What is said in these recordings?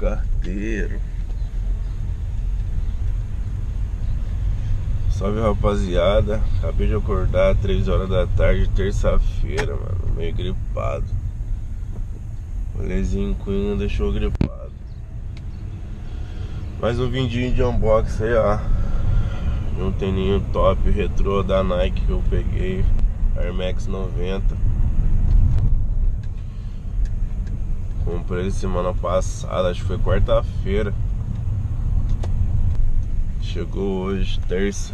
carteiro. Salve, rapaziada. Acabei de acordar 3 horas da tarde, terça-feira, mano. Meio gripado. O lezinho Queen deixou gripado. Mais um vindinho de unboxing aí, ó. Um tênis top retrô da Nike que eu peguei, Air Max 90. Comprei ele semana passada, acho que foi quarta-feira. Chegou hoje, terça.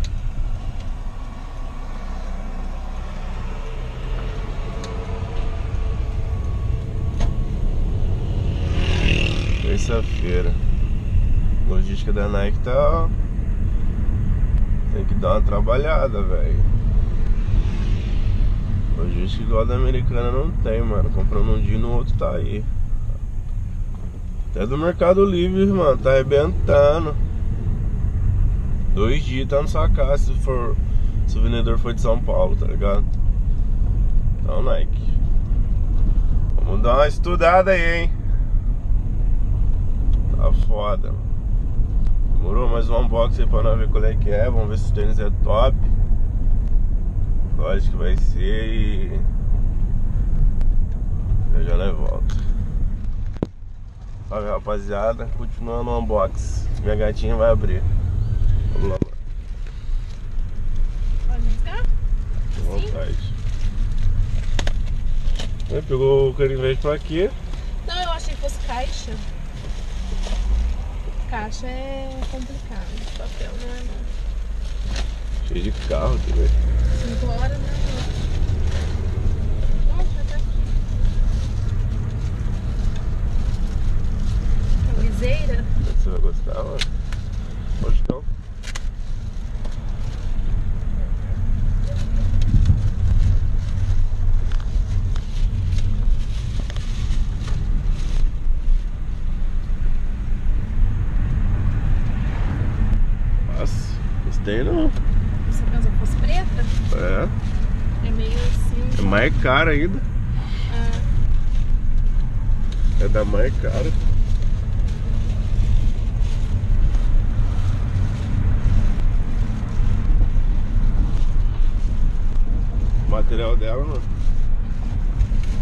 Terça-feira. Logística da Nike tá... Tem que dar uma trabalhada, velho. Logística igual da americana não tem, mano. Comprando um dia no outro tá aí. Até do Mercado Livre, mano, tá arrebentando. 2 dias tá no sacar se o vendedor for de São Paulo, tá ligado? Então, Nike, vamos dar uma estudada aí, hein? Tá foda. Demorou? Mais um unboxing aí pra nós ver qual é que é. Vamos ver se o tênis é top. Lógico que vai ser e... já nós volta. Salve, rapaziada, continuando o unboxing. Minha gatinha vai abrir. Vamos lá, mano. Pode buscar? Com vontade. Pegou o canivete pra quê? Não, eu achei que fosse caixa. Caixa é complicado. Papel não é não. Cheio de carro aqui, velho. 5 horas, né? Viseira? Você vai gostar, mano? Pode não. Nossa, gostei não. Você pensou que fosse preta? É. É meio assim. É mais cara ainda. Ah. É da mais cara. O material dela, mano.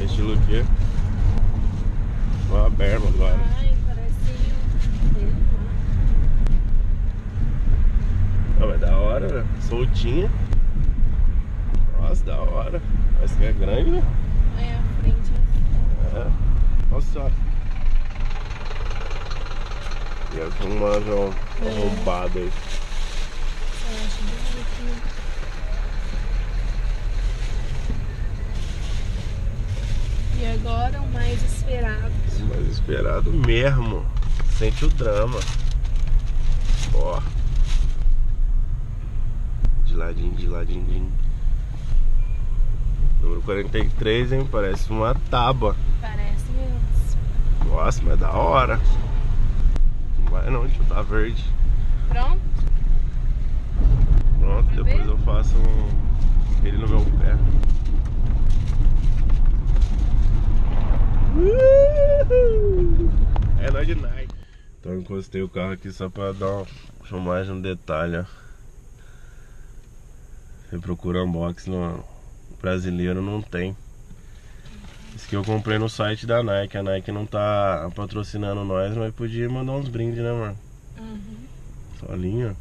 É estilo o quê? Uma berma agora. Ai, parece. Ah, mas da hora, né? Soltinha. Nossa, da hora. Parece que é grande, né? É, a frente. É. Nossa senhora. E eu tenho uma roubada aí. Eu acho bonito. E agora o mais esperado. O mais esperado mesmo. Sente o drama. Ó. De ladinho, de ladinho. Número 43, hein? Parece uma tábua. Parece mesmo. Nossa, mas da hora. Não vai não, tio, tá verde. Pronto? Pronto, Pra depois ver? eu faço ele no meu pé. É nóis de Nike. Então eu encostei o carro aqui só pra dar uma filmagem no detalhe, ó. Você procura unboxing no brasileiro, não tem. Esse que eu comprei no site da Nike. A Nike não tá patrocinando nós, mas podia mandar uns brindes, né, mano? Uhum. Solinho.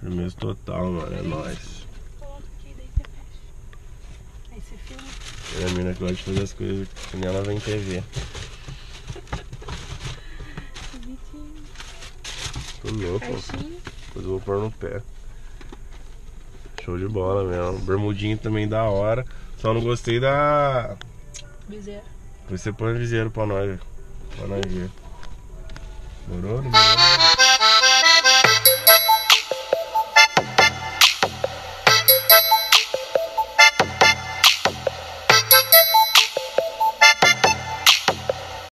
Firmeza total, mano. É nóis. Coloca aqui, daí você fecha. Aí você filma. É a mina que gosta de fazer as coisas que nela vem TV. Bonitinho. Tô louco. Caixinha. Depois eu vou pôr no pé. Show de bola mesmo. Bermudinho também da hora. Só não gostei da... Bezerra. Você põe viseiro pra nós ver. Pra nós ver. Demorou? Demorou?